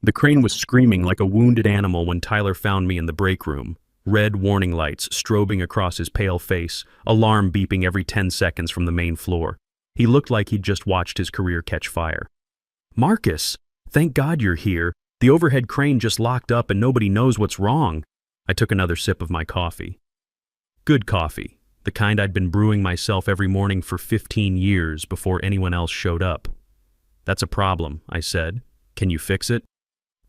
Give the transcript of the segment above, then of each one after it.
The crane was screaming like a wounded animal when Tyler found me in the break room. Red warning lights strobing across his pale face, alarm beeping every 10 seconds from the main floor. He looked like he'd just watched his career catch fire. "Marcus, thank God you're here. The overhead crane just locked up and nobody knows what's wrong." I took another sip of my coffee. Good coffee, the kind I'd been brewing myself every morning for 15 years before anyone else showed up. "That's a problem," I said. "Can you fix it?"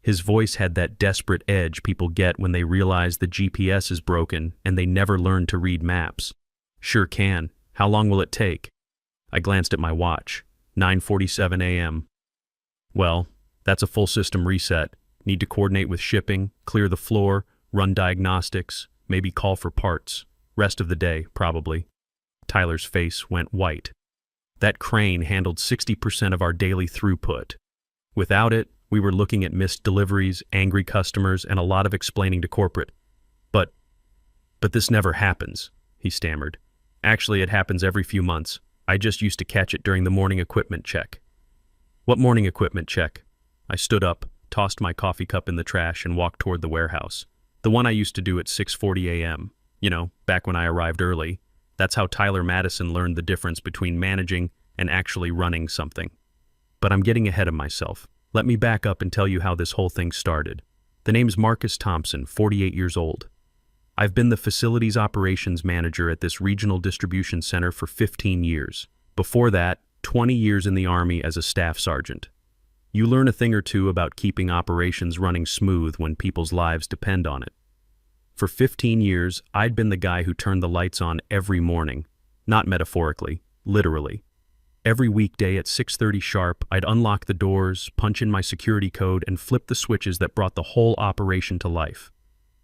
His voice had that desperate edge people get when they realize the GPS is broken and they never learn to read maps. "Sure can. How long will it take?" I glanced at my watch. 9:47 a.m. "Well, that's a full system reset. Need to coordinate with shipping, clear the floor, run diagnostics, maybe call for parts. Rest of the day, probably." Tyler's face went white. That crane handled 60% of our daily throughput. Without it, we were looking at missed deliveries, angry customers, and a lot of explaining to corporate. But this never happens," he stammered. "Actually, it happens every few months. I just used to catch it during the morning equipment check." "What morning equipment check?" I stood up, tossed my coffee cup in the trash, and walked toward the warehouse. "The one I used to do at 6:40 a.m., back when I arrived early." That's how Tyler Madison learned the difference between managing and actually running something. But I'm getting ahead of myself. Let me back up and tell you how this whole thing started. The name's Marcus Thompson, 48 years old. I've been the facilities operations manager at this regional distribution center for 15 years. Before that, 20 years in the Army as a staff sergeant. You learn a thing or two about keeping operations running smooth when people's lives depend on it. For 15 years, I'd been the guy who turned the lights on every morning. Not metaphorically, literally. Every weekday at 6:30 sharp, I'd unlock the doors, punch in my security code, and flip the switches that brought the whole operation to life.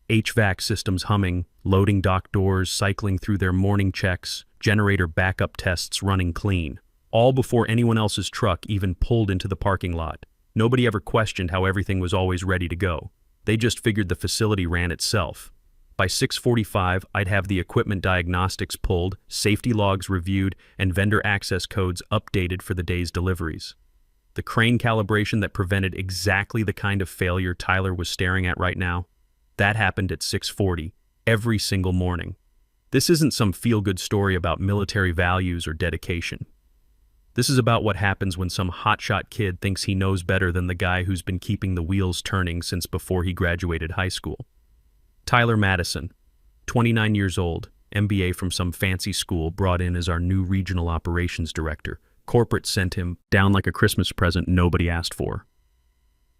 HVAC systems humming, loading dock doors cycling through their morning checks, generator backup tests running clean. All before anyone else's truck even pulled into the parking lot. Nobody ever questioned how everything was always ready to go. They just figured the facility ran itself. By 6:45, I'd have the equipment diagnostics pulled, safety logs reviewed, and vendor access codes updated for the day's deliveries. The crane calibration that prevented exactly the kind of failure Tyler was staring at right now, that happened at 6:40, every single morning. This isn't some feel-good story about military values or dedication. This is about what happens when some hotshot kid thinks he knows better than the guy who's been keeping the wheels turning since before he graduated high school. Tyler Madison, 29 years old, MBA from some fancy school, brought in as our new regional operations director. Corporate sent him down like a Christmas present nobody asked for.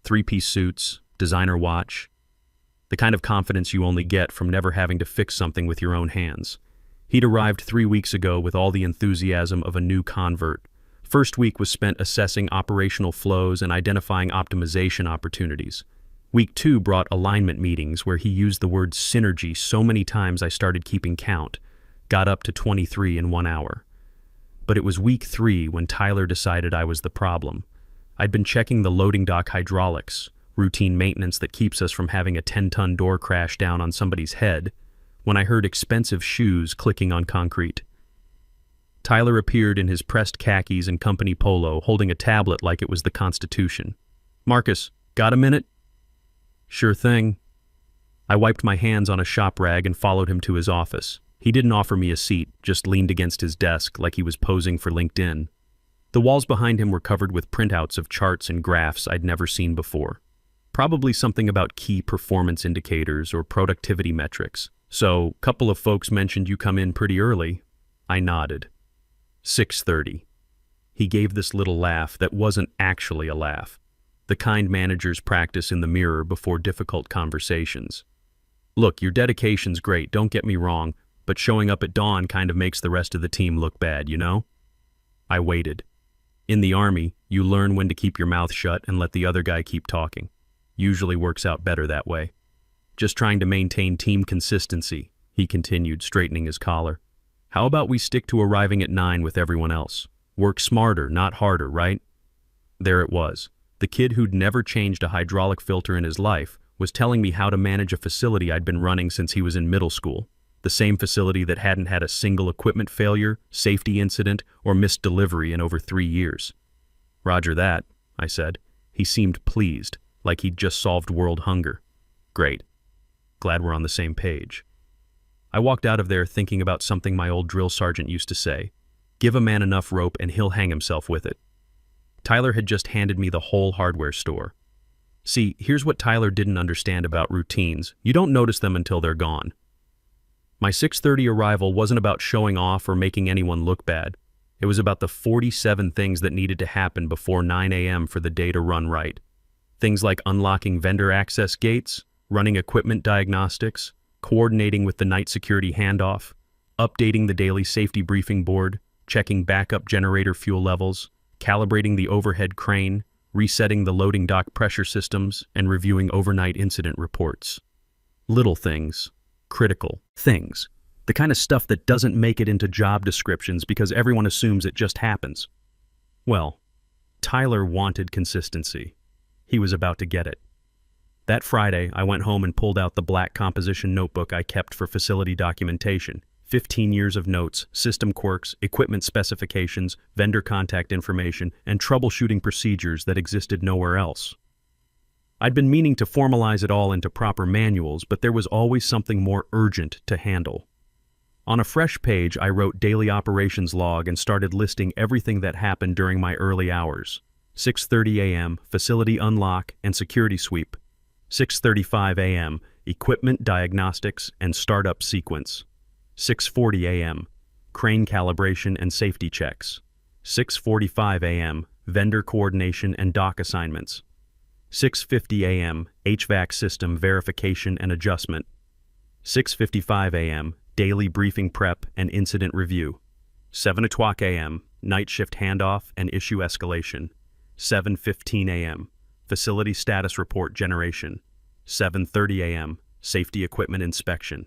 3-piece suits, designer watch, the kind of confidence you only get from never having to fix something with your own hands. He'd arrived 3 weeks ago with all the enthusiasm of a new convert. First week was spent assessing operational flows and identifying optimization opportunities. Week 2 brought alignment meetings where he used the word synergy so many times I started keeping count, got up to 23 in 1 hour. But it was week 3 when Tyler decided I was the problem. I'd been checking the loading dock hydraulics, routine maintenance that keeps us from having a 10-ton door crash down on somebody's head, when I heard expensive shoes clicking on concrete. Tyler appeared in his pressed khakis and company polo, holding a tablet like it was the Constitution. "Marcus, got a minute?" "Sure thing." I wiped my hands on a shop rag and followed him to his office. He didn't offer me a seat, just leaned against his desk like he was posing for LinkedIn. The walls behind him were covered with printouts of charts and graphs I'd never seen before. Probably something about key performance indicators or productivity metrics. "So, couple of folks mentioned you come in pretty early." I nodded. 6:30. He gave this little laugh that wasn't actually a laugh. The kind managers practice in the mirror before difficult conversations. "Look, your dedication's great, don't get me wrong, but showing up at dawn kind of makes the rest of the team look bad, you know?" I waited. In the Army, you learn when to keep your mouth shut and let the other guy keep talking. Usually works out better that way. "Just trying to maintain team consistency," he continued, straightening his collar. "How about we stick to arriving at 9 with everyone else? Work smarter, not harder, right?" There it was. The kid who'd never changed a hydraulic filter in his life was telling me how to manage a facility I'd been running since he was in middle school. The same facility that hadn't had a single equipment failure, safety incident, or missed delivery in over 3 years. "Roger that," I said. He seemed pleased. like he'd just solved world hunger. Great. Glad we're on the same page. I walked out of there thinking about something my old drill sergeant used to say. Give a man enough rope and he'll hang himself with it. Tyler had just handed me the whole hardware store. See, here's what Tyler didn't understand about routines. You don't notice them until they're gone. My 6:30 arrival wasn't about showing off or making anyone look bad. It was about the 47 things that needed to happen before 9 a.m. for the day to run right. Things like unlocking vendor access gates, running equipment diagnostics, coordinating with the night security handoff, updating the daily safety briefing board, checking backup generator fuel levels, calibrating the overhead crane, resetting the loading dock pressure systems, and reviewing overnight incident reports. Little things. Critical things. The kind of stuff that doesn't make it into job descriptions because everyone assumes it just happens. Well, Tyler wanted consistency. He was about to get it. That Friday, I went home and pulled out the black composition notebook I kept for facility documentation. 15 years of notes, system quirks, equipment specifications, vendor contact information, and troubleshooting procedures that existed nowhere else. I'd been meaning to formalize it all into proper manuals, but there was always something more urgent to handle. On a fresh page, I wrote daily operations log and started listing everything that happened during my early hours. 6:30 a.m., facility unlock and security sweep. 6:35 a.m., equipment diagnostics and startup sequence. 6:40 a.m., crane calibration and safety checks. 6:45 a.m., vendor coordination and dock assignments. 6:50 a.m., HVAC system verification and adjustment. 6:55 a.m., daily briefing prep and incident review. 7 o'clock a.m., night shift handoff and issue escalation. 7:15 a.m., facility status report generation. 7:30 a.m., safety equipment inspection.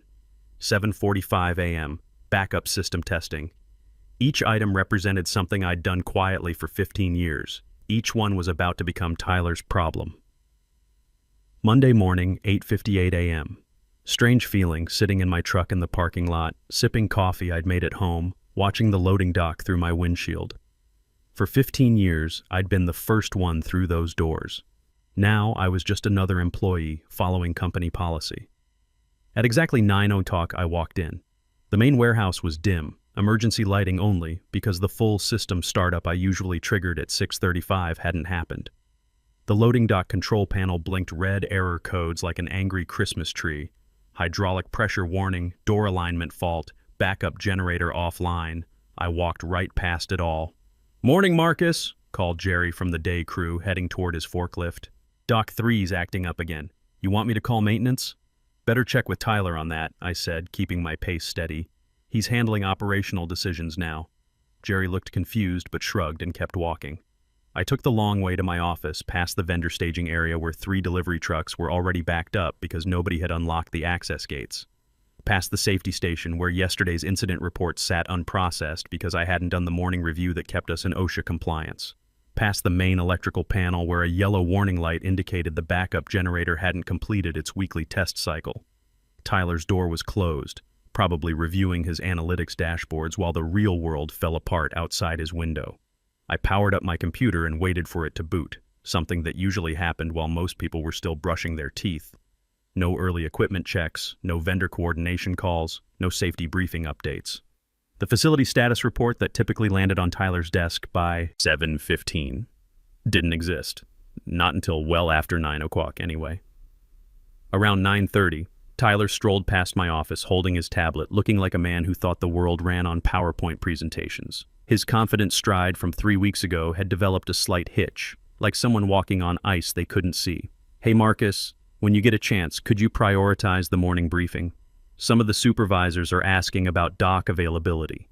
7:45 a.m., backup system testing. Each item represented something I'd done quietly for 15 years. Each one was about to become Tyler's problem. Monday morning, 8:58 a.m. Strange feeling, sitting in my truck in the parking lot, sipping coffee I'd made at home, watching the loading dock through my windshield. For 15 years, I'd been the first one through those doors. Now I was just another employee following company policy. At exactly 9 o'clock, I walked in. The main warehouse was dim, emergency lighting only, because the full system startup I usually triggered at 6:35 hadn't happened. The loading dock control panel blinked red error codes like an angry Christmas tree. Hydraulic pressure warning, door alignment fault, backup generator offline. I walked right past it all. "Morning, Marcus," called Jerry from the day crew, heading toward his forklift. "Dock 3's acting up again. You want me to call maintenance?" "Better check with Tyler on that," I said, keeping my pace steady. "He's handling operational decisions now." Jerry looked confused but shrugged and kept walking. I took the long way to my office, past the vendor staging area where 3 delivery trucks were already backed up because nobody had unlocked the access gates. Past the safety station where yesterday's incident report sat unprocessed because I hadn't done the morning review that kept us in OSHA compliance. Past the main electrical panel where a yellow warning light indicated the backup generator hadn't completed its weekly test cycle. Tyler's door was closed, probably reviewing his analytics dashboards while the real world fell apart outside his window. I powered up my computer and waited for it to boot, something that usually happened while most people were still brushing their teeth. No early equipment checks, no vendor coordination calls, no safety briefing updates. The facility status report that typically landed on Tyler's desk by 7:15 didn't exist. Not until well after 9 o'clock anyway. Around 9:30, Tyler strolled past my office holding his tablet, looking like a man who thought the world ran on PowerPoint presentations. His confident stride from 3 weeks ago had developed a slight hitch, like someone walking on ice they couldn't see. "Hey Marcus, when you get a chance, could you prioritize the morning briefing? Some of the supervisors are asking about dock availability."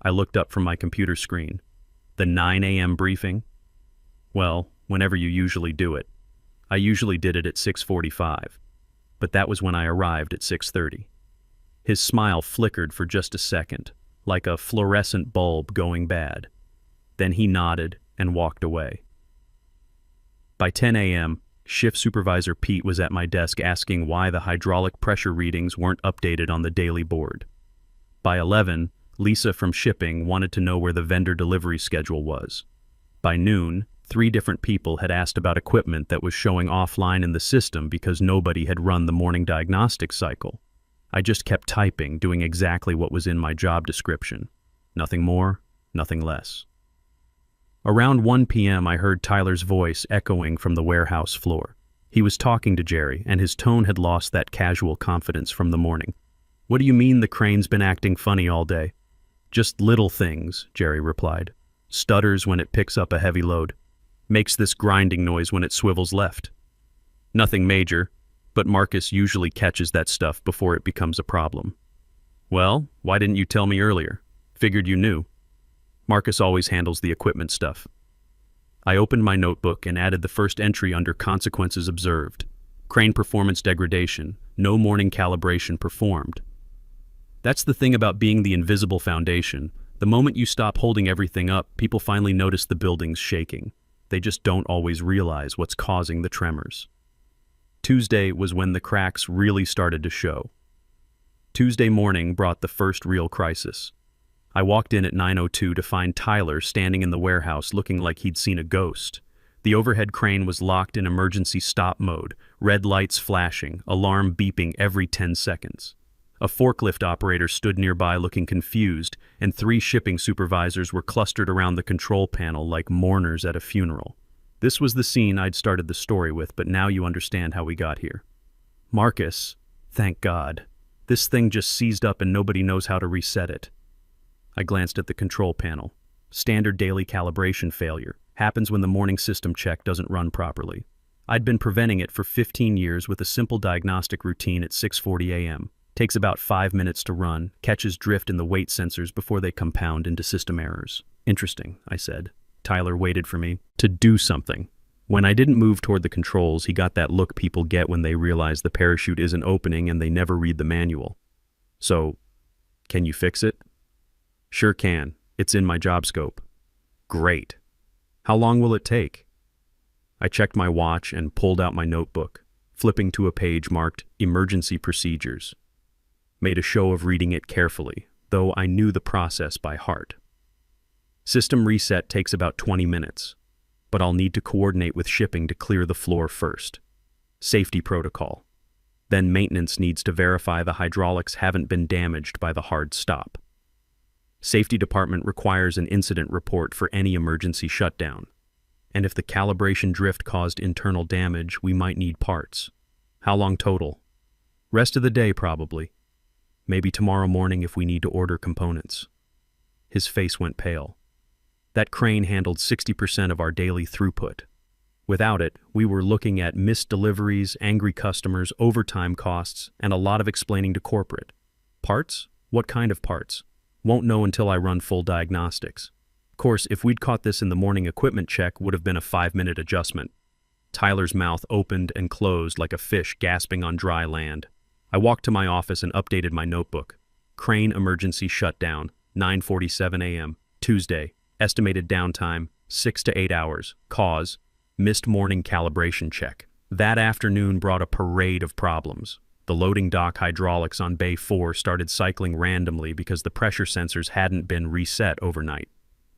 I looked up from my computer screen. "The 9 a.m. briefing?" "Well, whenever you usually do it. I usually did it at 6:45, but that was when I arrived at 6:30. His smile flickered for just a second, like a fluorescent bulb going bad. Then he nodded and walked away. By 10 a.m., Shift Supervisor Pete was at my desk asking why the hydraulic pressure readings weren't updated on the daily board. By 11, Lisa from shipping wanted to know where the vendor delivery schedule was. By noon, 3 different people had asked about equipment that was showing offline in the system because nobody had run the morning diagnostic cycle. I just kept typing, doing exactly what was in my job description. Nothing more, nothing less. Around 1 p.m. I heard Tyler's voice echoing from the warehouse floor. He was talking to Jerry, and his tone had lost that casual confidence from the morning. "What do you mean the crane's been acting funny all day?" "Just little things," Jerry replied. "Stutters when it picks up a heavy load. Makes this grinding noise when it swivels left. Nothing major, but Marcus usually catches that stuff before it becomes a problem." "Well, why didn't you tell me earlier? Figured you knew." "Marcus always handles the equipment stuff." I opened my notebook and added the first entry under consequences observed. Crane performance degradation, no morning calibration performed. That's the thing about being the invisible foundation. The moment you stop holding everything up, people finally notice the building's shaking. They just don't always realize what's causing the tremors. Tuesday was when the cracks really started to show. Tuesday morning brought the first real crisis. I walked in at 9:02 to find Tyler standing in the warehouse looking like he'd seen a ghost. The overhead crane was locked in emergency stop mode, red lights flashing, alarm beeping every 10 seconds. A forklift operator stood nearby looking confused, and 3 shipping supervisors were clustered around the control panel like mourners at a funeral. This was the scene I'd started the story with, but now you understand how we got here. Marcus, thank God. This thing just seized up and nobody knows how to reset it. I glanced at the control panel. Standard daily calibration failure. Happens when the morning system check doesn't run properly. I'd been preventing it for 15 years with a simple diagnostic routine at 6:40 a.m. Takes about 5 minutes to run, catches drift in the weight sensors before they compound into system errors. Interesting, I said. Tyler waited for me to do something. When I didn't move toward the controls, he got that look people get when they realize the parachute isn't opening and they never read the manual. "So, can you fix it?" "Sure can. It's in my job scope." "Great. How long will it take?" I checked my watch and pulled out my notebook, flipping to a page marked Emergency Procedures. Made a show of reading it carefully, though I knew the process by heart. System reset takes about 20 minutes, but I'll need to coordinate with shipping to clear the floor first. Safety protocol. Then maintenance needs to verify the hydraulics haven't been damaged by the hard stop. Safety department requires an incident report for any emergency shutdown. And if the calibration drift caused internal damage, we might need parts. How long total? Rest of the day, probably. Maybe tomorrow morning if we need to order components. His face went pale. That crane handled 60% of our daily throughput. Without it, we were looking at missed deliveries, angry customers, overtime costs, and a lot of explaining to corporate. Parts? What kind of parts? Won't know until I run full diagnostics. Of course, if we'd caught this in the morning equipment check, would have been a 5-minute adjustment. Tyler's mouth opened and closed like a fish gasping on dry land. I walked to my office and updated my notebook. Crane emergency shutdown, 9:47 a.m., Tuesday. Estimated downtime, 6 to 8 hours. Cause, missed morning calibration check. That afternoon brought a parade of problems. The loading dock hydraulics on Bay 4 started cycling randomly because the pressure sensors hadn't been reset overnight.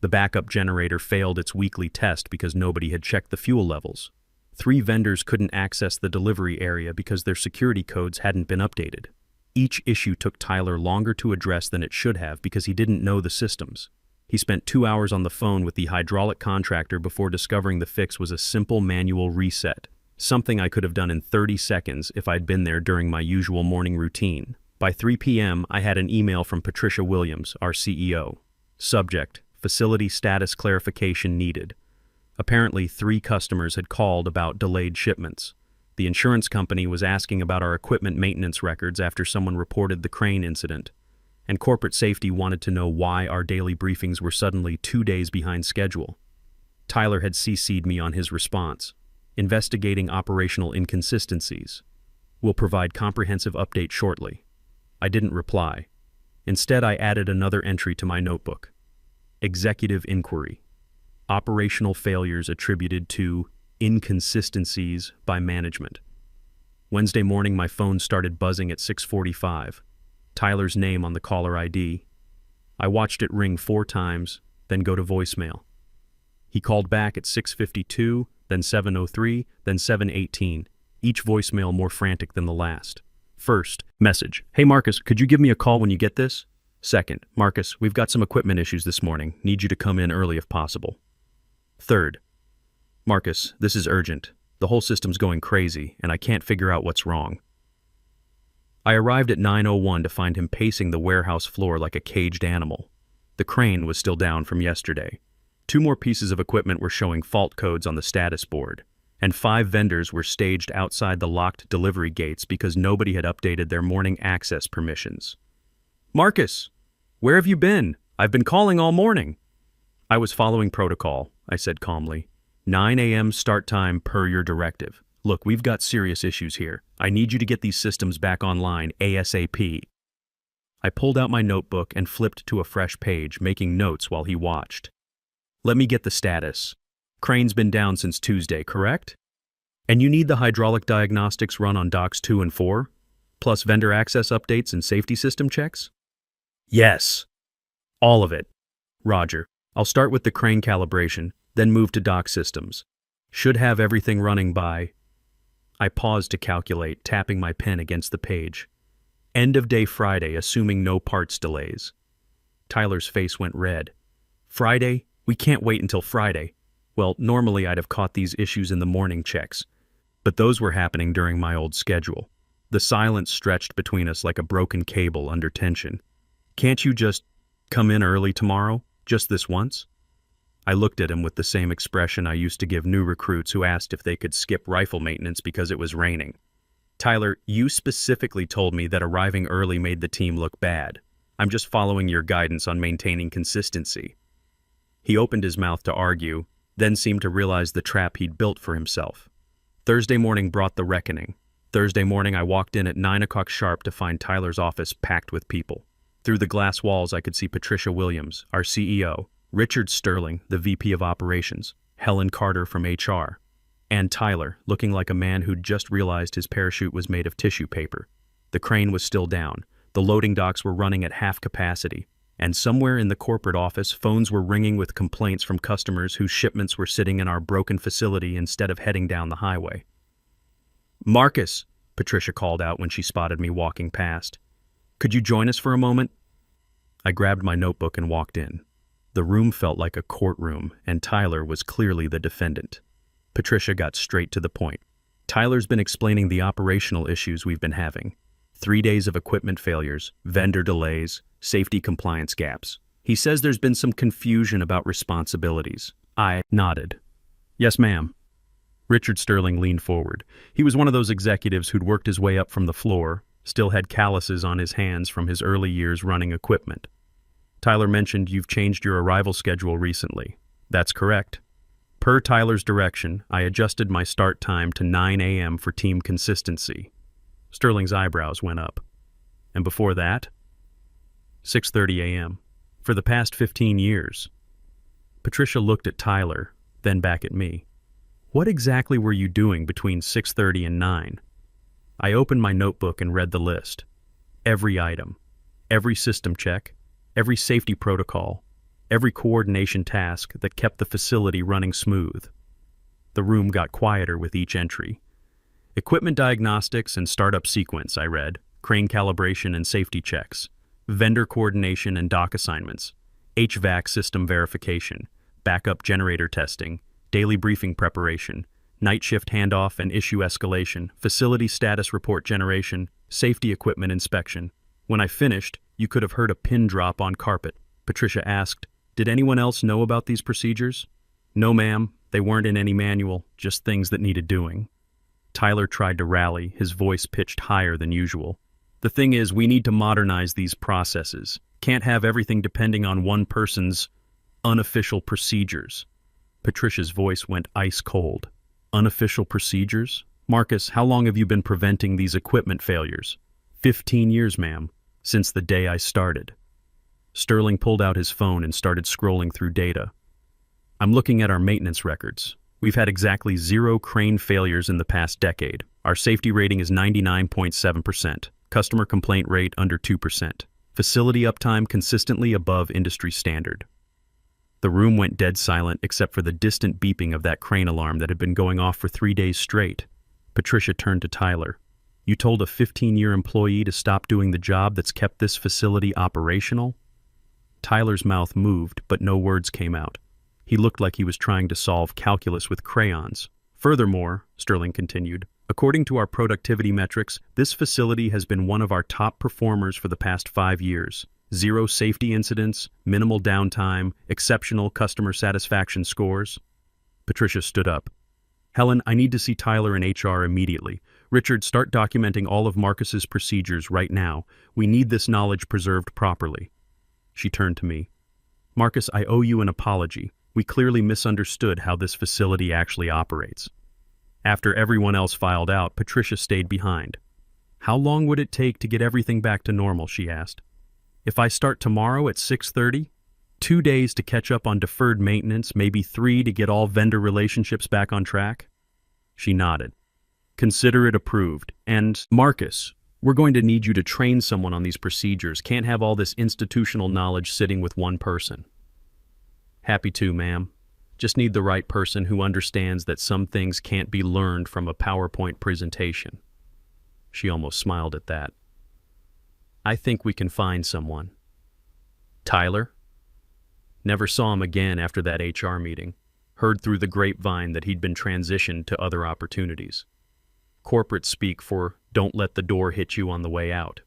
The backup generator failed its weekly test because nobody had checked the fuel levels. 3 vendors couldn't access the delivery area because their security codes hadn't been updated. Each issue took Tyler longer to address than it should have because he didn't know the systems. He spent 2 hours on the phone with the hydraulic contractor before discovering the fix was a simple manual reset. Something I could have done in 30 seconds if I'd been there during my usual morning routine. By 3 p.m., I had an email from Patricia Williams, our CEO. Subject, facility status clarification needed. Apparently, 3 customers had called about delayed shipments. The insurance company was asking about our equipment maintenance records after someone reported the crane incident. And corporate safety wanted to know why our daily briefings were suddenly 2 days behind schedule. Tyler had CC'd me on his response. Investigating operational inconsistencies. Will provide comprehensive update shortly. I didn't reply. Instead, I added another entry to my notebook. Executive inquiry. Operational failures attributed to inconsistencies by management. Wednesday morning, my phone started buzzing at 6:45. Tyler's name on the caller ID. I watched it ring 4 times, then go to voicemail. He called back at 6:52, then 7:03, then 7:18, each voicemail more frantic than the last. First, message. Hey Marcus, could you give me a call when you get this? Second, Marcus, we've got some equipment issues this morning. Need you to come in early if possible. Third, Marcus, this is urgent. The whole system's going crazy, and I can't figure out what's wrong. I arrived at 9:01 to find him pacing the warehouse floor like a caged animal. The crane was still down from yesterday. 2 more pieces of equipment were showing fault codes on the status board, and 5 vendors were staged outside the locked delivery gates because nobody had updated their morning access permissions. Marcus, where have you been? I've been calling all morning. I was following protocol, I said calmly. 9 a.m. start time per your directive. Look, we've got serious issues here. I need you to get these systems back online ASAP. I pulled out my notebook and flipped to a fresh page, making notes while he watched. Let me get the status. Crane's been down since Tuesday, correct? And you need the hydraulic diagnostics run on docks 2 and 4? Plus vendor access updates and safety system checks? Yes. All of it. Roger. I'll start with the crane calibration, then move to dock systems. Should have everything running by... I paused to calculate, tapping my pen against the page. End of day Friday, assuming no parts delays. Tyler's face went red. Friday? We can't wait until Friday. Well, normally I'd have caught these issues in the morning checks, but those were happening during my old schedule. The silence stretched between us like a broken cable under tension. Can't you just come in early tomorrow? Just this once? I looked at him with the same expression I used to give new recruits who asked if they could skip rifle maintenance because it was raining. Tyler, you specifically told me that arriving early made the team look bad. I'm just following your guidance on maintaining consistency. He opened his mouth to argue, then seemed to realize the trap he'd built for himself. Thursday morning brought the reckoning. Thursday morning I walked in at 9 o'clock sharp to find Tyler's office packed with people. Through the glass walls I could see Patricia Williams, our CEO, Richard Sterling, the VP of Operations, Helen Carter from HR, and Tyler, looking like a man who'd just realized his parachute was made of tissue paper. The crane was still down, the loading docks were running at half capacity, and somewhere in the corporate office phones were ringing with complaints from customers whose shipments were sitting in our broken facility instead of heading down the highway. Marcus, Patricia called out when she spotted me walking past. Could you join us for a moment? I grabbed my notebook and walked in. The room felt like a courtroom, and Tyler was clearly the defendant. Patricia got straight to the point. Tyler's been explaining the operational issues we've been having. 3 days of equipment failures, vendor delays, safety compliance gaps. He says there's been some confusion about responsibilities. I nodded. Yes, ma'am. Richard Sterling leaned forward. He was one of those executives who'd worked his way up from the floor, still had calluses on his hands from his early years running equipment. Tyler mentioned you've changed your arrival schedule recently. That's correct. Per Tyler's direction, I adjusted my start time to 9 a.m. for team consistency. Sterling's eyebrows went up. And before that? 6:30 a.m. For the past 15 years. Patricia looked at Tyler, then back at me. What exactly were you doing between 6:30 and 9? I opened my notebook and read the list. Every item, every system check, every safety protocol, every coordination task that kept the facility running smooth. The room got quieter with each entry. Equipment diagnostics and startup sequence, I read, crane calibration and safety checks, vendor coordination and dock assignments, HVAC system verification, backup generator testing, daily briefing preparation, night shift handoff and issue escalation, facility status report generation, safety equipment inspection. When I finished, you could have heard a pin drop on carpet. Patricia asked, did anyone else know about these procedures? No, ma'am. They weren't in any manual, just things that needed doing. Tyler tried to rally, his voice pitched higher than usual. The thing is, we need to modernize these processes. Can't have everything depending on one person's unofficial procedures. Patricia's voice went ice cold. Unofficial procedures? Marcus, how long have you been preventing these equipment failures? 15 years, ma'am, since the day I started. Sterling pulled out his phone and started scrolling through data. I'm looking at our maintenance records. We've had exactly 0 crane failures in the past decade. Our safety rating is 99.7%. Customer complaint rate under 2%. Facility uptime consistently above industry standard. The room went dead silent except for the distant beeping of that crane alarm that had been going off for 3 days straight. Patricia turned to Tyler. "You told a 15-year employee to stop doing the job that's kept this facility operational?" Tyler's mouth moved, but no words came out. He looked like he was trying to solve calculus with crayons. "Furthermore," Sterling continued, "according to our productivity metrics, this facility has been one of our top performers for the past 5 years. 0 safety incidents, minimal downtime, exceptional customer satisfaction scores." Patricia stood up. "Helen, I need to see Tyler in HR immediately. Richard, start documenting all of Marcus's procedures right now. We need this knowledge preserved properly." She turned to me. "Marcus, I owe you an apology. We clearly misunderstood how this facility actually operates." After everyone else filed out, Patricia stayed behind. "How long would it take to get everything back to normal?" she asked. "If I start tomorrow at 6:30? 2 days to catch up on deferred maintenance, maybe 3 to get all vendor relationships back on track?" She nodded. "Consider it approved. And, Marcus, we're going to need you to train someone on these procedures. Can't have all this institutional knowledge sitting with one person." "Happy to, ma'am. Just need the right person who understands that some things can't be learned from a PowerPoint presentation." She almost smiled at that. "I think we can find someone." "Tyler?" Never saw him again after that HR meeting. Heard through the grapevine that he'd been transitioned to other opportunities. Corporate speak for "don't let the door hit you on the way out."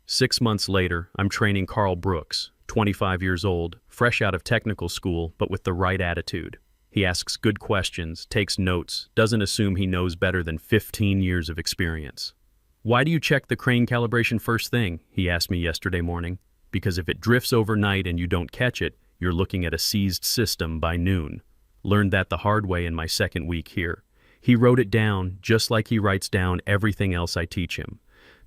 6 months later, I'm training Carl Brooks, 25 years old, fresh out of technical school, but with the right attitude. He asks good questions, takes notes, doesn't assume he knows better than 15 years of experience. "Why do you check the crane calibration first thing?" he asked me yesterday morning. "Because if it drifts overnight and you don't catch it, you're looking at a seized system by noon." Learned that the hard way in my second week here. He wrote it down just like he writes down everything else I teach him.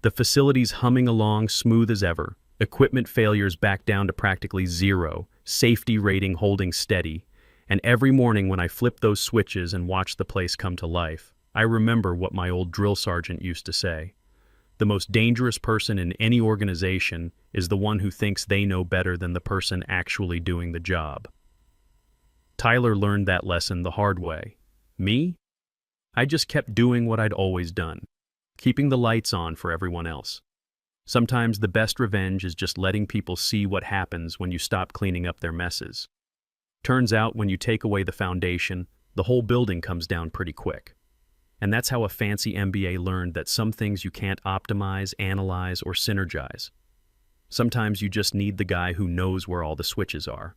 The facility's humming along smooth as ever. Equipment failures back down to practically 0, safety rating holding steady. And every morning when I flip those switches and watch the place come to life, I remember what my old drill sergeant used to say. The most dangerous person in any organization is the one who thinks they know better than the person actually doing the job. Tyler learned that lesson the hard way. Me? I just kept doing what I'd always done, keeping the lights on for everyone else. Sometimes the best revenge is just letting people see what happens when you stop cleaning up their messes. Turns out when you take away the foundation, the whole building comes down pretty quick. And that's how a fancy MBA learned that some things you can't optimize, analyze, or synergize. Sometimes you just need the guy who knows where all the switches are.